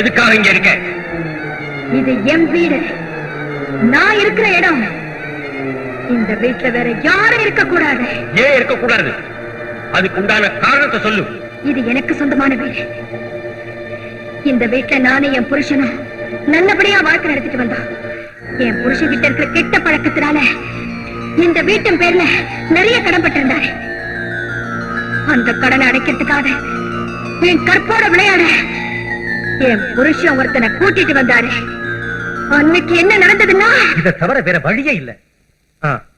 எதுக்காக இங்க இருக்க? இது என் வீடு, நான் இருக்கிற இடம். இந்த வீட்டுல வேற யாரும் இருக்க கூடாது. ஏன் இருக்க கூடாது? அதுக்கு உண்டான காரணத்தை சொல்லு. இது எனக்கு சொந்தமான வீடு. இந்த வீட்டுல நானே என் புருஷனும் நல்லபடியா வாழ்க்கை நடத்திட்டு வந்தோம். என் புருஷன் கிட்ட இருக்கிற கெட்ட பழக்கத்தினால இந்த வீட்டின் பேர்ல நிறைய கடன் பட்டிருந்தாரு. அந்த கடனை அடைக்கிறதுக்காக என் கற்போட விளையாட என் புருஷன் ஒருத்தனை கூட்டிட்டு வந்தாரு. அன்னைக்கு என்ன நடந்ததுன்னா, இதை தவிர வேற வழியே இல்ல.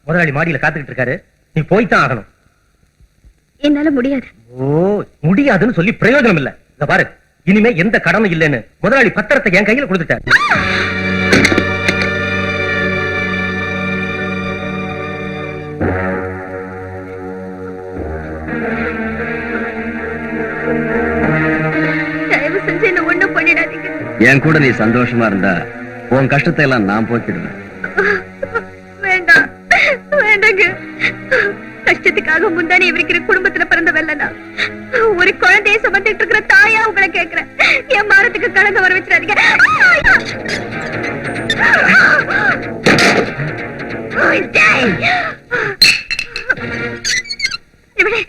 முதலாளி மாடியில காத்துக்கிட்டு இருக்காரு, நீ போய்தான் ஆகணும். என்னால முடியாது. ஓ, முடியாதுன்னு சொல்லி பிரயோஜனம் இல்ல. இத பாரு, இனிமே எந்த கடனும் இல்லைன்னு முதலாளி பத்திரத்தை என் கையில கொடுத்துட்டாரு. தயவு செஞ்சு என்ன ஒண்ணும் பண்ணிடாதீங்க. என் கூட நீ சந்தோஷமா இருந்தா உன் கஷ்டத்தை எல்லாம் நான் போக்கிடுவேன். வேண்டாம், வேண்டாங்க. கஷ்டத்துக்காக முந்தானே இருக்கிற குடும்பத்துல பிறந்த வெள்ளனா, ஒரு குழந்தைய சுமந்துட்டு இருக்கிற தாயா உங்களை கேட்கிறேன். என் மரத்துக்கு கலங்க வர வச்சிடாதீங்க. இப்படி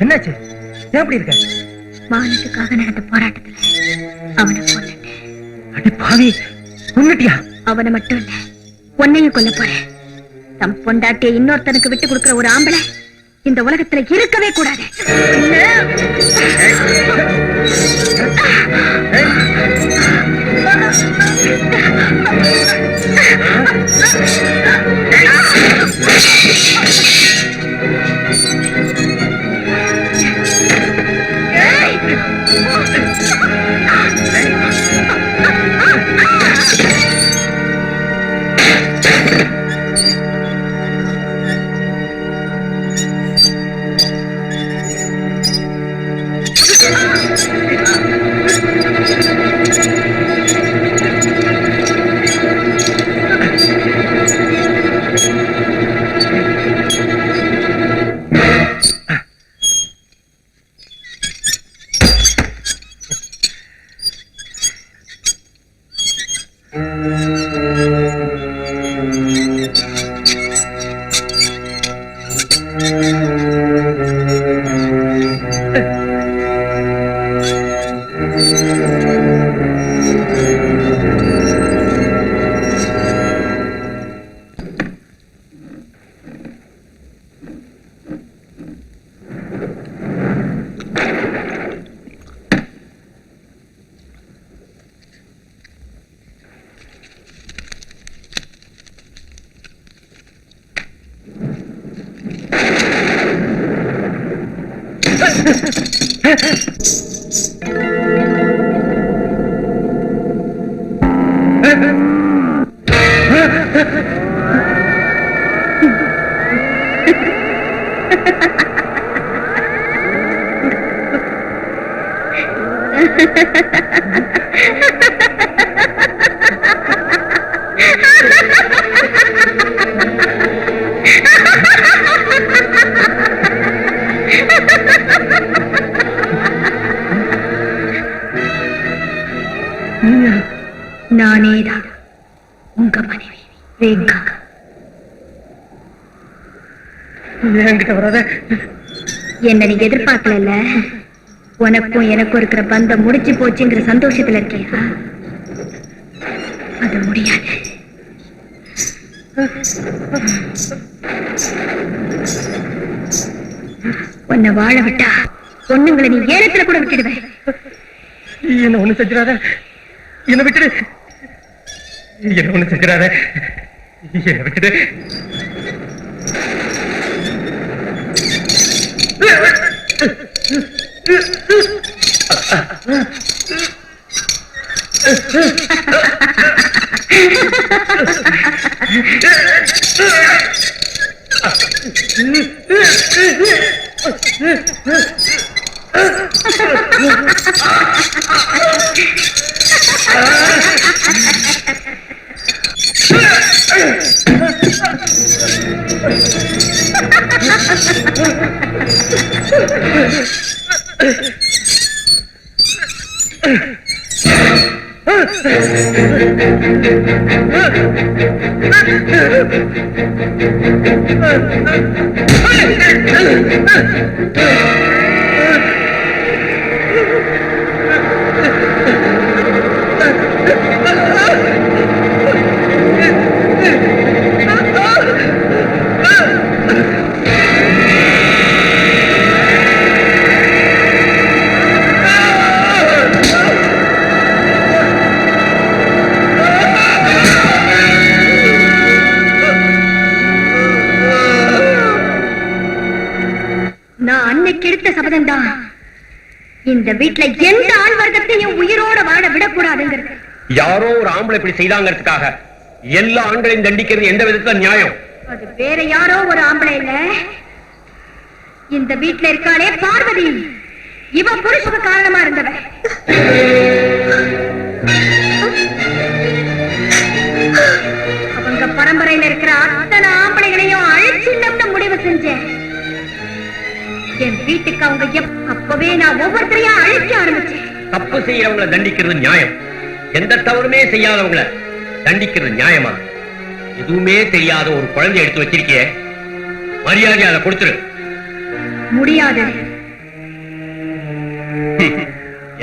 என்னாச்சு? எப்படி இருக்க? மானத்துக்காக நடந்த போராட்டத்துல அவனை கொன்னுட்டேன். அடி பாவி, கொன்னுட்டியா? அவனை மட்டும் இல்ல, உன்னையும் கொல்ல போறேன். தம் பொண்டாட்டியை இன்னொருத்தனுக்கு விட்டு கொடுக்கிற ஒரு ஆம்பளை இந்த உலகத்துல இருக்கவே கூடாது. நானேதான் உங்க மனைவி ரேகா. என்ன நீ எதிர்பார்க்கல. உனக்கும் எனக்கும் இருக்கிற பந்தம் முடிச்சு போச்சுங்கிற சந்தோஷத்துல இருக்கியா? அது முடியாது. உன்னை வாழ விட்டா பொண்ணுங்களை நீ ஏலத்துல கூட விட்டுடுவேன். என்ன ஒண்ணு செஞ்சிடாத, என்ன விட்டுடு. என்ன ஒண்ணு செஞ்சிடாத, என்ன விட்டுடு. நான் அன்னைக்கு எடுத்த சபதம் தான் இந்த வீட்டுல எந்த ஆண் வர்க்கத்தையும் உயிரோட வாழ விடக்கூடாதுங்கிறது. யாரோ ஒரு ஆம்பளை இப்படி செய்தாங்கிறதுக்காக எல்லா ஆண்களையும் தண்டிக்கிறது எந்த விதத்துல நியாயம்? அது வேற யாரோ ஒரு ஆம்பளை இல்ல, இந்த வீட்டுல இருக்காளே பார்வதி, இவ புருஷனுக்கு காரணமா இருந்தவ. அவங்க பரம்பரையில இருக்கிற அத்தனை ஆம்பளைகளையும் அழிச்சிடணும்னு முடிவு செஞ்சேன். என் வீட்டுக்கு அவங்க அப்பவே நான் ஒவ்வொருத்தரையும் அழிக்க ஆரம்பிச்சேன். தப்பு செய்யறவங்களை தண்டிக்கிறது நியாயம், எந்த தவறுமே செய்யாதவங்களை தண்டிக்கிறது நியாயமா? எதுவுமே தெரியாத ஒரு குழந்தை எடுத்து வச்சிருக்கிய, மரியாதை அதை கொடுத்துரு. முடியாது.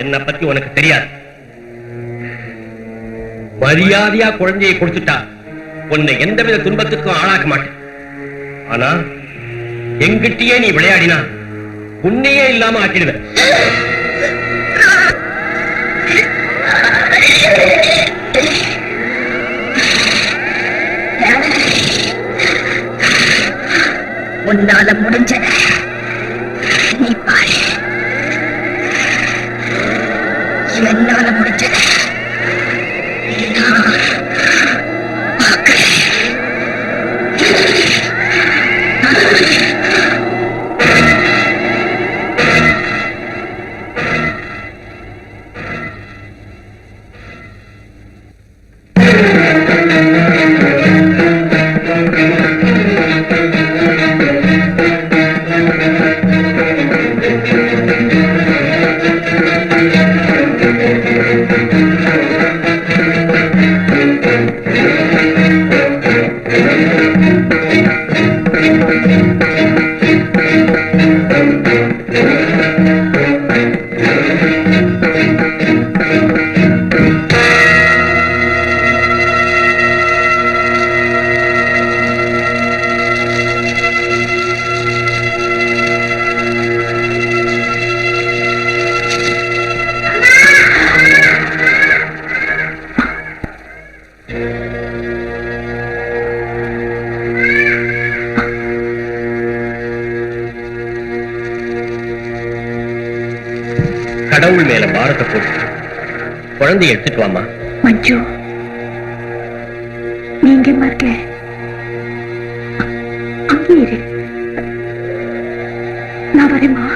என்ன பத்தி உனக்கு தெரியாது. மரியாதையா குழந்தையை கொடுத்துட்டா உன்னை எந்தவித துன்பத்துக்கும் ஆளாக்க மாட்டேன். ஆனா எங்கிட்டயே நீ விளையாடினா உன்னையே இல்லாம ஆக்கிடுவேன். உன்னால முடிஞ்சத நீ பாரு, என்னால முடிஞ்சத கடவுள் மேல பாரத்தை போட்டு குழந்தைய எடுத்துட்டு வாமா. மஞ்சு, நீங்க இருக்க அங்கே இரு, நான் வரேம்மா.